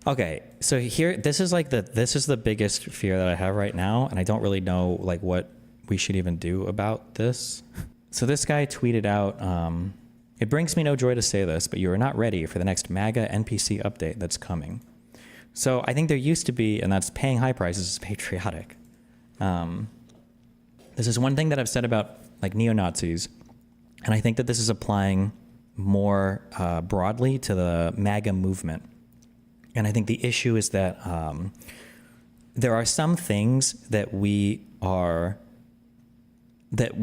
Okay, so here, this is the biggest fear that I have right now, and I don't really know like what we should even do about this. So this guy tweeted out, it brings me no joy to say this, but you are not ready for the next MAGA NPC update that's coming. So I think there used to be, and that's paying high prices is patriotic. This is one thing that I've said about like neo-Nazis, and I think that this is applying more broadly to the MAGA movement. And I think the issue is that there are some things that we're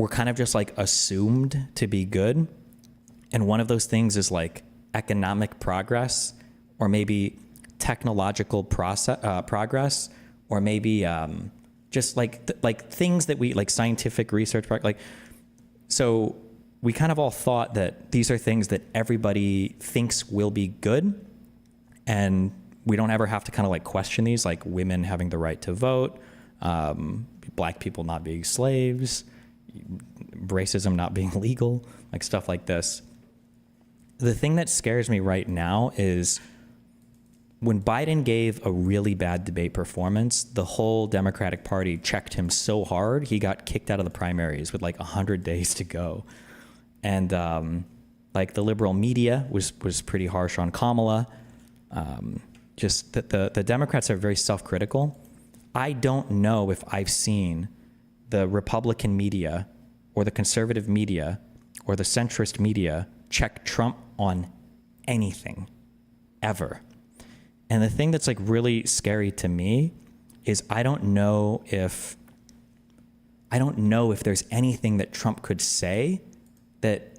kind of just like assumed to be good. And one of those things is like economic progress, or maybe technological progress, or maybe just like things that we like scientific research, like, so we kind of all thought that these are things that everybody thinks will be good. And we don't ever have to kind of like question these, like women having the right to vote, black people not being slaves, racism not being legal, like stuff like this. The thing that scares me right now is when Biden gave a really bad debate performance, the whole Democratic Party checked him so hard, he got kicked out of the primaries with like 100 days to go. And like the liberal media was pretty harsh on Kamala. Just that the Democrats are very self-critical. I don't know if I've seen the Republican media or the conservative media or the centrist media check Trump on anything ever. And the thing that's like really scary to me is I don't know if there's anything that Trump could say that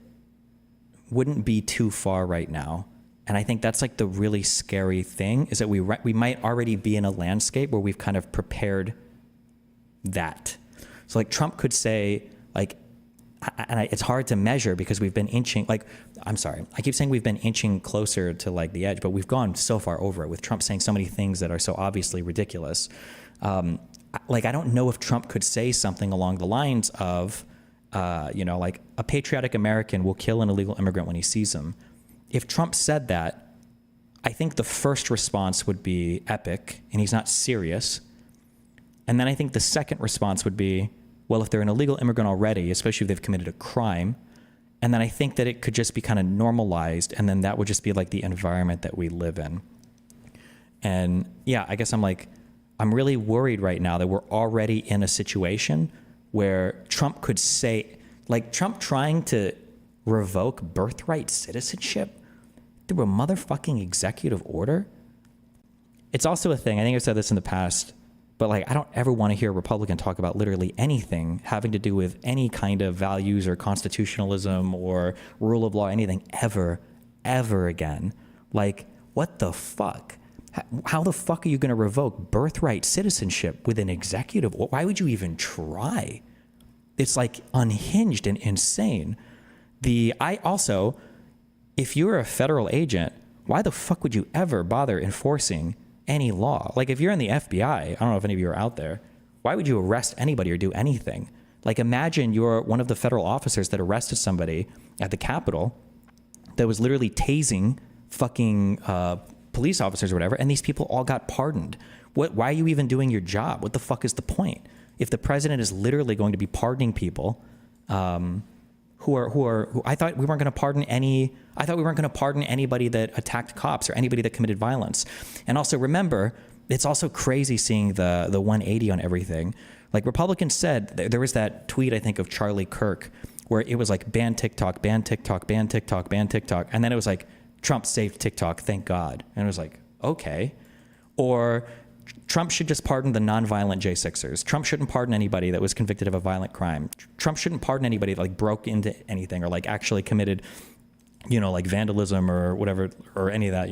wouldn't be too far right now. And I think that's like the really scary thing, is that we might already be in a landscape where we've kind of prepared that. So like Trump could say like, and it's hard to measure because we've been inching, like, I'm sorry, I keep saying we've been inching closer to like the edge, but we've gone so far over it with Trump saying so many things that are so obviously ridiculous. Like, I don't know if Trump could say something along the lines of, like a patriotic American will kill an illegal immigrant when he sees him. If Trump said that, I think the first response would be epic, and he's not serious. And then I think the second response would be, well, if they're an illegal immigrant already, especially if they've committed a crime, and then I think that it could just be kind of normalized, and then that would just be like the environment that we live in. And yeah, I guess I'm really worried right now that we're already in a situation where Trump could say, like Trump trying to revoke birthright citizenship through a motherfucking executive order. It's also a thing, I think I've said this in the past, but like I don't ever want to hear a Republican talk about literally anything having to do with any kind of values or constitutionalism or rule of law, anything ever again. Like, what the fuck? How the fuck are you going to revoke birthright citizenship with an executive? Why would you even try? It's like unhinged and insane. If you're a federal agent, why the fuck would you ever bother enforcing any law? Like if you're in the FBI, I don't know if any of you are out there, why would you arrest anybody or do anything? Like imagine you're one of the federal officers that arrested somebody at the Capitol that was literally tasing fucking police officers or whatever, and these people all got pardoned. Why are you even doing your job? What the fuck is the point? If the president is literally going to be pardoning people, who I thought we weren't going to pardon anybody that attacked cops or anybody that committed violence. And also remember, it's also crazy seeing the 180 on everything. Like Republicans said, there was that tweet, I think, of Charlie Kirk, where it was like ban TikTok, ban TikTok, ban TikTok, ban TikTok. And then it was like, Trump saved TikTok, thank God. And it was like, okay. Or Trump should just pardon the nonviolent J6ers. Trump shouldn't pardon anybody that was convicted of a violent crime. Trump shouldn't pardon anybody that like broke into anything or like actually committed, like vandalism or whatever, or any of that,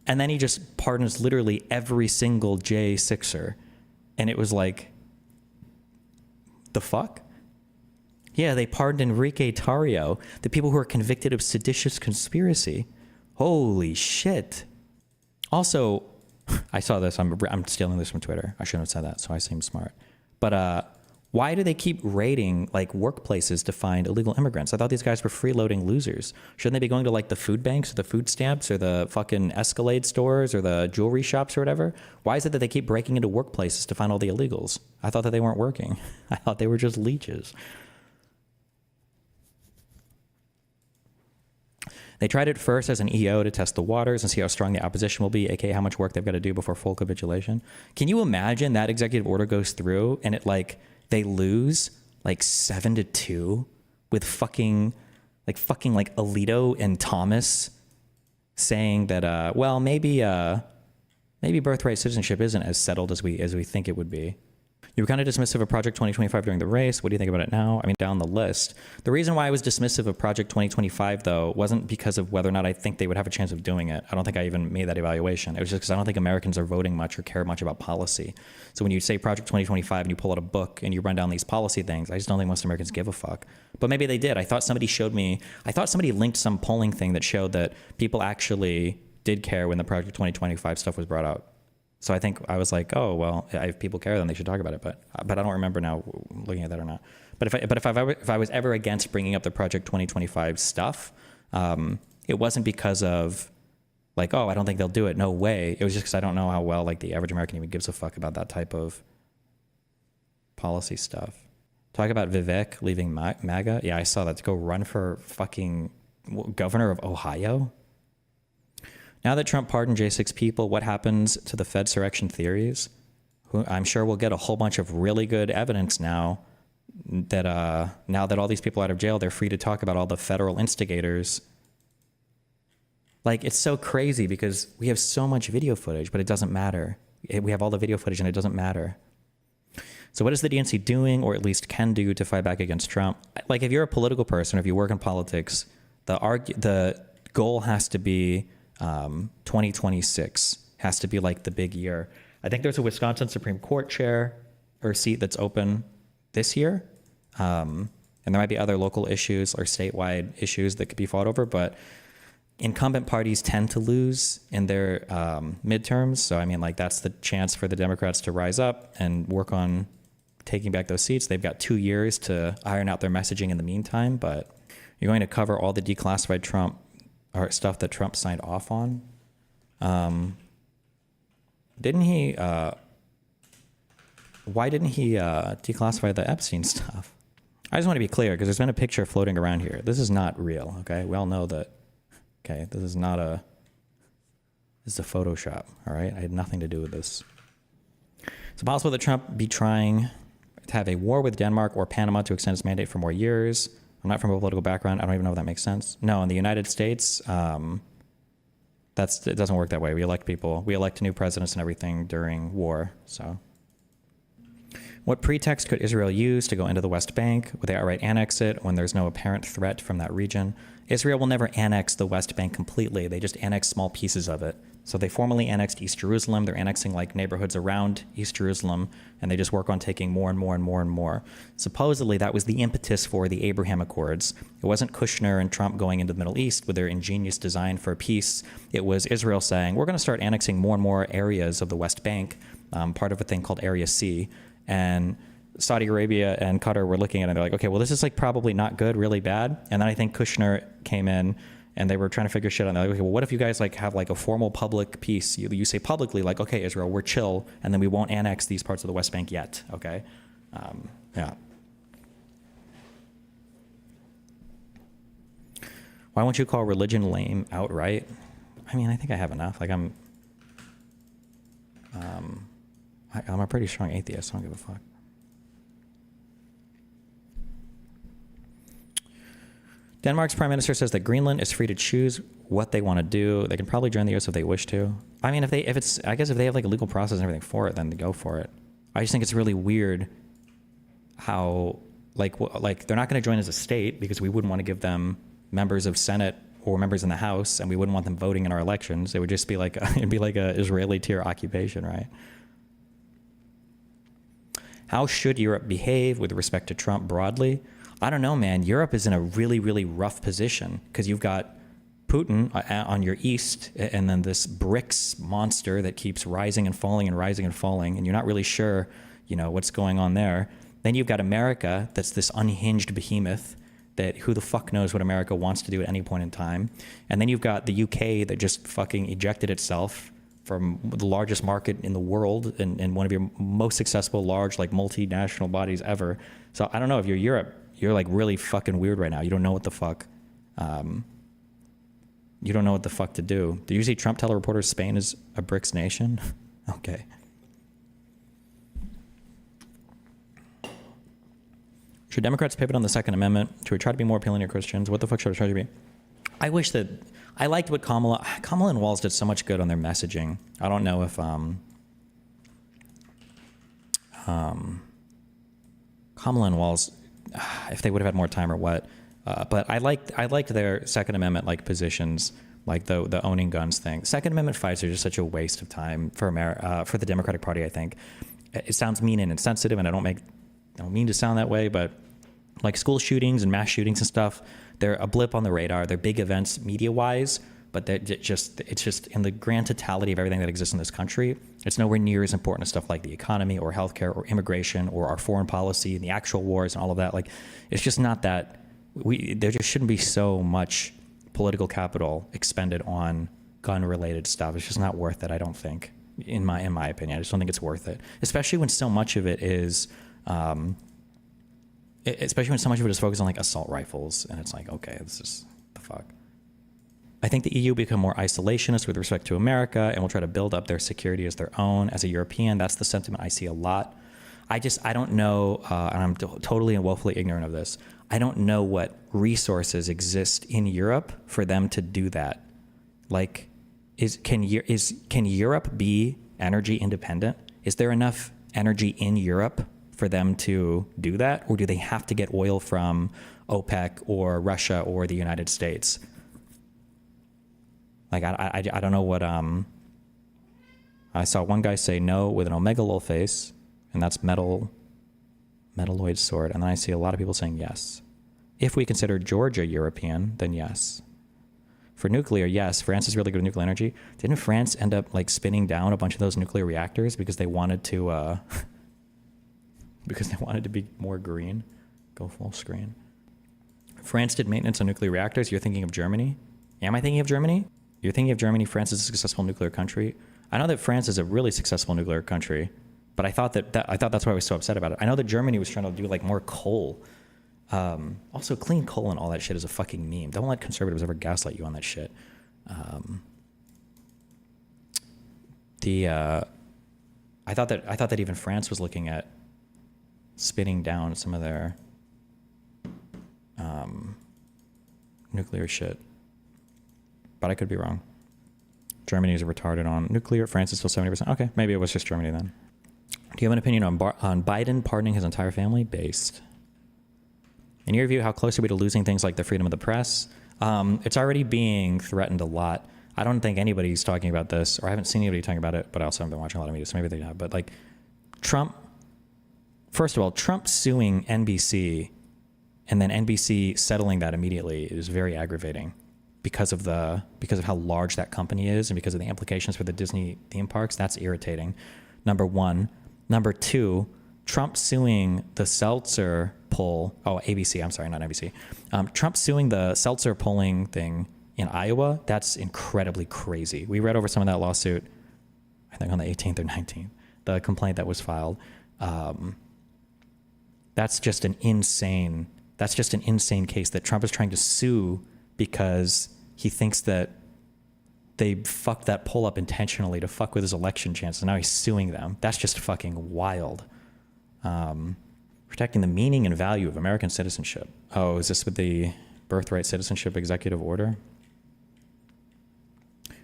And then he just pardons literally every single J6er. And it was like, the fuck? Yeah, they pardoned Enrique Tarrio, the people who are convicted of seditious conspiracy. Holy shit. Also, I saw this. I'm stealing this from Twitter. I shouldn't have said that, so I seem smart. But Why do they keep raiding like workplaces to find illegal immigrants? I thought these guys were freeloading losers. Shouldn't they be going to like the food banks or the food stamps or the fucking Escalade stores or the jewelry shops or whatever? Why is it that they keep breaking into workplaces to find all the illegals? I thought that they weren't working. I thought they were just leeches. They tried it first as an EO to test the waters and see how strong the opposition will be, aka how much work they've got to do before full capitulation. Can you imagine that executive order goes through and it like they lose like 7-2 with fucking Alito and Thomas saying that well maybe birthright citizenship isn't as settled as we think it would be. You were kind of dismissive of Project 2025 during the race. What do you think about it now? I mean, down the list. The reason why I was dismissive of Project 2025, though, wasn't because of whether or not I think they would have a chance of doing it. I don't think I even made that evaluation. It was just because I don't think Americans are voting much or care much about policy. So when you say Project 2025 and you pull out a book and you run down these policy things, I just don't think most Americans give a fuck. But maybe they did. I thought somebody linked some polling thing that showed that people actually did care when the Project 2025 stuff was brought out. So I think I was like, oh, well, if people care, then they should talk about it. But I don't remember now looking at that or not. But if I was ever against bringing up the Project 2025 stuff, it wasn't because of like, oh, I don't think they'll do it. No way. It was just because I don't know how well like the average American even gives a fuck about that type of policy stuff. Talk about Vivek leaving MAGA. Yeah, I saw that, to go run for fucking governor of Ohio. Now that Trump pardoned J6 people, what happens to the Fedsurrection theories? I'm sure we'll get a whole bunch of really good evidence now that all these people are out of jail, they're free to talk about all the federal instigators. Like, it's so crazy because we have so much video footage, but it doesn't matter. We have all the video footage and it doesn't matter. So what is the DNC doing, or at least can do, to fight back against Trump? Like, if you're a political person, if you work in politics, the goal has to be 2026 has to be like the big year. I think there's a Wisconsin Supreme Court chair or seat that's open this year. And there might be other local issues or statewide issues that could be fought over, but incumbent parties tend to lose in their midterms. So, I mean, like, that's the chance for the Democrats to rise up and work on taking back those seats. They've got 2 years to iron out their messaging in the meantime, but you're going to cover all the declassified Trump or stuff that Trump signed off on. Didn't he, why didn't he declassify the Epstein stuff? I just want to be clear, because there's been a picture floating around here. This is not real, okay? We all know that, okay, this is a Photoshop, all right? I had nothing to do with this. It's possible that Trump be trying to have a war with Denmark or Panama to extend his mandate for more years. I'm not from a political background. I don't even know if that makes sense. No, in the United States, it doesn't work that way. We elect people. We elect new presidents and everything during war. So, what pretext could Israel use to go into the West Bank? Would they outright annex it when there's no apparent threat from that region? Israel will never annex the West Bank completely. They just annex small pieces of it. So they formally annexed East Jerusalem. They're annexing like neighborhoods around East Jerusalem, and they just work on taking more and more and more and more. Supposedly, that was the impetus for the Abraham Accords. It wasn't Kushner and Trump going into the Middle East with their ingenious design for peace. It was Israel saying, we're going to start annexing more and more areas of the West Bank, part of a thing called Area C. And Saudi Arabia and Qatar were looking at it, and they're like, okay, well, this is like probably not good, really bad. And then I think Kushner came in, and they were trying to figure shit out. And they're like, okay, well, what if you guys like have like a formal public peace? You say publicly, like, okay, Israel, we're chill, and then we won't annex these parts of the West Bank yet, okay? Yeah. Why won't you call religion lame outright? I mean, I think I have enough. Like, I'm a pretty strong atheist. I don't give a fuck. Denmark's prime minister says that Greenland is free to choose what they want to do. They can probably join the U.S. if they wish to. I mean, I guess if they have like a legal process and everything for it, then they go for it. I just think it's really weird how like they're not going to join as a state because we wouldn't want to give them members of Senate or members in the House, and we wouldn't want them voting in our elections. It would just be like it'd be like a Israeli tier occupation, right? How should Europe behave with respect to Trump broadly? I don't know, man. Europe is in a really, really rough position because you've got Putin on your east and then this BRICS monster that keeps rising and falling and rising and falling, and you're not really sure, what's going on there. Then you've got America, that's this unhinged behemoth that who the fuck knows what America wants to do at any point in time. And then you've got the UK that just fucking ejected itself from the largest market in the world and one of your most successful large like multinational bodies ever. So I don't know, if you're Europe, you're like really fucking weird right now. You don't know what the fuck. You don't know what the fuck to do. Did you see Trump tell a reporter Spain is a BRICS nation? Okay. Should Democrats pivot on the Second Amendment? Should we try to be more appealing to Christians? What the fuck should I try to be? I wish that I liked what Kamala and Walz did so much good on their messaging. I don't know if Kamala and Walz, if they would have had more time or what. But I liked their Second Amendment like positions, like the owning guns thing. Second Amendment fights are just such a waste of time for for the Democratic Party. I think it sounds mean and insensitive, and I don't mean to sound that way, but like school shootings and mass shootings and stuff, they're a blip on the radar. They're big events media-wise, but it's just in the grand totality of everything that exists in this country, it's nowhere near as important as stuff like the economy or healthcare or immigration or our foreign policy and the actual wars and all of that. Like, it's just not that. There just shouldn't be so much political capital expended on gun-related stuff. It's just not worth it, I don't think, in my opinion. I just don't think it's worth it, especially when so much of it is focused on like assault rifles, and it's like, okay, this is the fuck. I think the EU become more isolationist with respect to America and will try to build up their security as their own. As a European, that's the sentiment I see a lot. I don't know, and I'm totally and woefully ignorant of this. I don't know what resources exist in Europe for them to do that. Like, can Europe be energy independent? Is there enough energy in Europe for them to do that? Or do they have to get oil from OPEC or Russia or the United States? Like, I don't know what, I saw one guy say no with an omega lol face, and that's metalloid sword. And then I see a lot of people saying yes. If we consider Georgia European, then yes. For nuclear, yes, France is really good at nuclear energy. Didn't France end up like spinning down a bunch of those nuclear reactors because they wanted to be more green? Go full screen. France did maintenance on nuclear reactors. You're thinking of Germany? Am I thinking of Germany? You're thinking of Germany. France is a successful nuclear country. I know that France is a really successful nuclear country, but I thought that's why I was so upset about it. I know that Germany was trying to do like more coal. Also, clean coal and all that shit is a fucking meme. Don't let conservatives ever gaslight you on that shit. I thought that even France was looking at spinning down some of their nuclear shit, but I could be wrong. Germany is retarded on nuclear. France is still 70%. Okay, maybe it was just Germany then. Do you have an opinion on Biden pardoning his entire family? Based. In your view, how close are we to losing things like the freedom of the press? It's already being threatened a lot. I don't think anybody's talking about this, or I haven't seen anybody talking about it, but I also haven't been watching a lot of media, so maybe they have. But like, first of all, Trump suing NBC and then NBC settling that immediately is very aggravating because of how large that company is and because of the implications for the Disney theme parks. That's irritating, number one. Number two, Trump suing the Seltzer poll. Oh, ABC. I'm sorry, not NBC. Trump suing the Seltzer polling thing in Iowa. That's incredibly crazy. We read over some of that lawsuit, I think on the 18th or 19th, the complaint that was filed. That's just an insane case that Trump is trying to sue because he thinks that they fucked that poll up intentionally to fuck with his election chances. And now he's suing them. That's just fucking wild. Protecting the meaning and value of American citizenship. Oh, is this with the birthright citizenship executive order?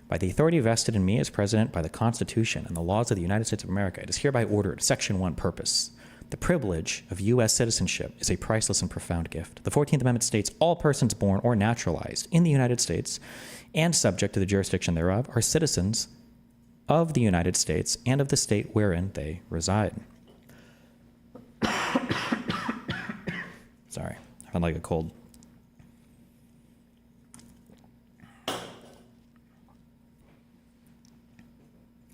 By the authority vested in me as president by the Constitution and the laws of the United States of America, it is hereby ordered, Section 1, purpose. The privilege of U.S. citizenship is a priceless and profound gift. The 14th Amendment states all persons born or naturalized in the United States and subject to the jurisdiction thereof are citizens of the United States and of the state wherein they reside. Sorry, I had like a cold.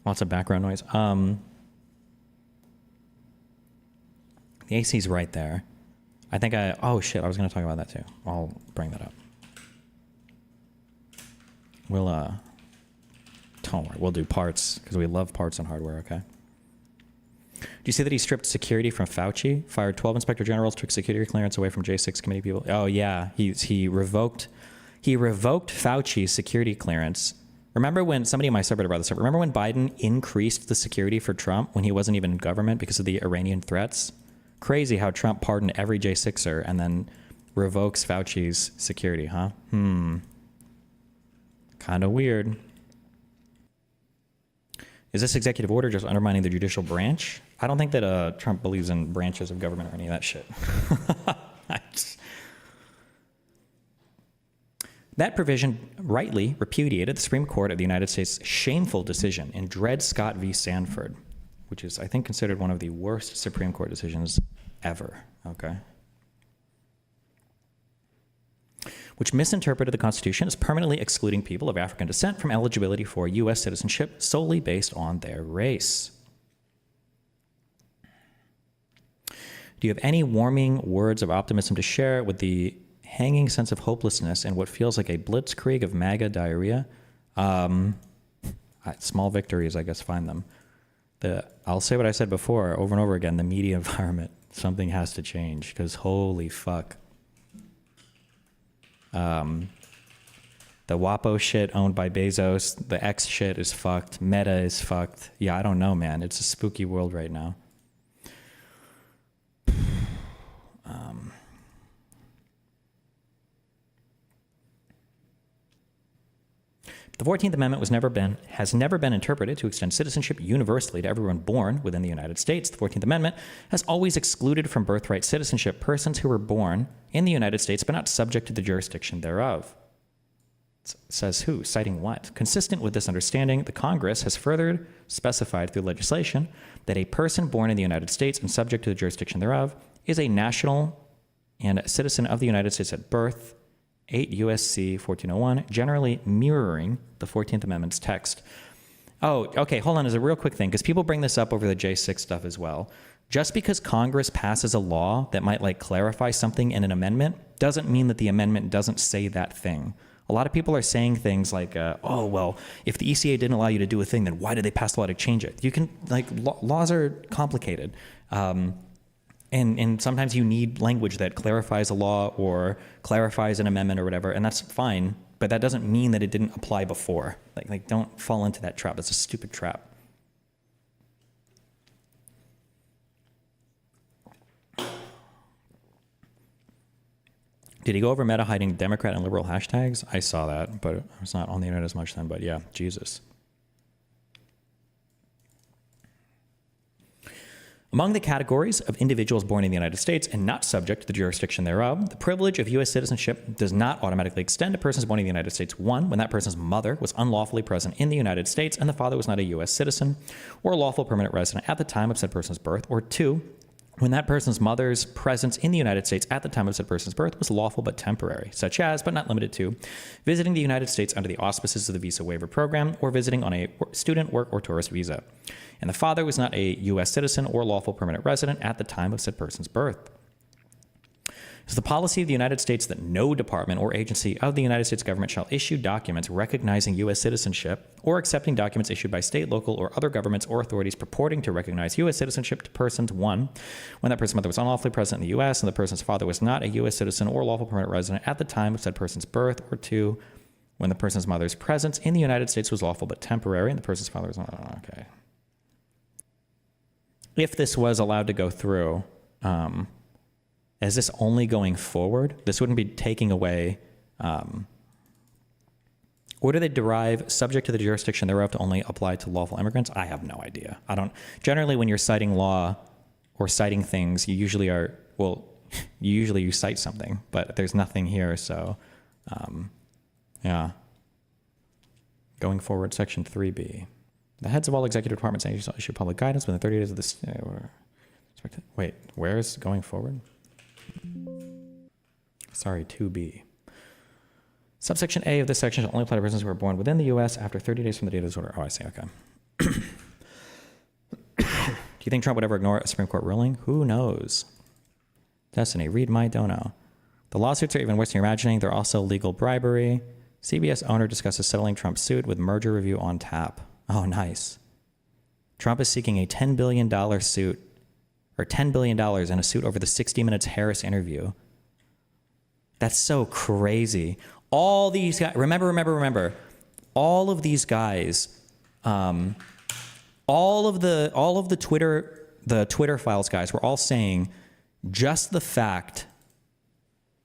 Lots of background noise. The AC's right there. I think oh shit, I was going to talk about that too. I'll bring that up. We'll, don't worry, we'll do parts, because we love parts and hardware, okay? Do you see that he stripped security from Fauci, fired 12 inspector generals, took security clearance away from J6 committee people? Oh yeah, he revoked Fauci's security clearance. Remember when, somebody in my subreddit brought this up, remember when Biden increased the security for Trump when he wasn't even in government because of the Iranian threats? Crazy how Trump pardoned every J6er and then revokes Fauci's security, huh? Kind of weird. Is this executive order just undermining the judicial branch? I don't think that Trump believes in branches of government or any of that shit. That provision rightly repudiated the Supreme Court of the United States' shameful decision in Dred Scott v. Sanford, which is, I think, considered one of the worst Supreme Court decisions ever, okay? Which misinterpreted the Constitution as permanently excluding people of African descent from eligibility for U.S. citizenship solely based on their race. Do you have any warming words of optimism to share with the hanging sense of hopelessness and what feels like a blitzkrieg of MAGA diarrhea? Small victories, I guess, find them. I'll say what I said before over and over again, the media environment, something has to change, because holy fuck. The WAPO shit owned by Bezos, the X shit is fucked, Meta is fucked. Yeah, I don't know, man. It's a spooky world right now. The 14th Amendment has never been interpreted to extend citizenship universally to everyone born within the United States. The 14th Amendment has always excluded from birthright citizenship persons who were born in the United States but not subject to the jurisdiction thereof. Says who? Citing what? Consistent with this understanding, the Congress has further specified through legislation that a person born in the United States and subject to the jurisdiction thereof is a national and a citizen of the United States at birth, 8 U.S.C. 1401, generally mirroring the 14th Amendment's text. Oh, okay, hold on, as a real quick thing, because people bring this up over the J6 stuff as well. Just because Congress passes a law that might like clarify something in an amendment doesn't mean that the amendment doesn't say that thing. A lot of people are saying things like, oh, well, if the ECA didn't allow you to do a thing, then why did they pass a law to change it? You can, like, laws are complicated. And sometimes you need language that clarifies a law or clarifies an amendment or whatever, and that's fine, but that doesn't mean that it didn't apply before. Like don't fall into that trap. It's a stupid trap. Did he go over Meta hiding Democrat and liberal hashtags? I saw that, but I was not on the internet as much then, but yeah, Jesus. Among the categories of individuals born in the United States and not subject to the jurisdiction thereof, the privilege of U.S. citizenship does not automatically extend to persons born in the United States. 1, when that person's mother was unlawfully present in the United States and the father was not a U.S. citizen or a lawful permanent resident at the time of said person's birth. Or 2, when that person's mother's presence in the United States at the time of said person's birth was lawful but temporary, such as, but not limited to, visiting the United States under the auspices of the Visa Waiver Program or visiting on a student, work, or tourist visa. And the father was not a U.S. citizen or lawful permanent resident at the time of said person's birth. It's the policy of the United States that no department or agency of the United States government shall issue documents recognizing U.S. citizenship or accepting documents issued by state, local, or other governments or authorities purporting to recognize U.S. citizenship to persons, 1, when that person's mother was unlawfully present in the U.S. and the person's father was not a U.S. citizen or lawful permanent resident at the time of said person's birth. Or 2, when the person's mother's presence in the United States was lawful but temporary and the person's father was not. Okay. If this was allowed to go through, is this only going forward? This wouldn't be taking away, or do they derive subject to the jurisdiction thereof to only apply to lawful immigrants? I have no idea. Generally when you're citing law or citing things, you usually you cite something, but there's nothing here, so, yeah. Going forward, section 3B. The heads of all executive departments and agencies issue public guidance within 30 days of this. Wait, where's going forward? Sorry, 2B. Subsection A of this section shall only apply to persons who are born within the U.S. after 30 days from the date of this order. Oh, I see, okay. Do you think Trump would ever ignore a Supreme Court ruling? Who knows? Destiny, read my dono. The lawsuits are even worse than you're imagining. They're also legal bribery. CBS owner discusses settling Trump's suit with merger review on tap. Oh, nice. Trump is seeking a $10 billion suit, or $10 billion in a suit over the 60 Minutes Harris interview. That's so crazy. All these guys, remember, all of these guys, all of the Twitter files guys were all saying just the fact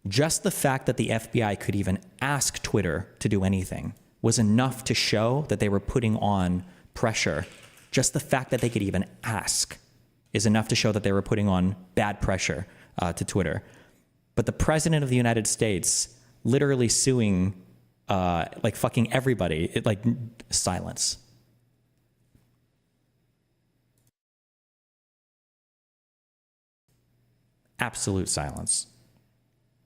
that the FBI could even ask Twitter to do anything was enough to show that they were putting on pressure. Just the fact that they could even ask is enough to show that they were putting on bad pressure to Twitter. But the president of the United States literally suing like fucking everybody, silence. Absolute silence.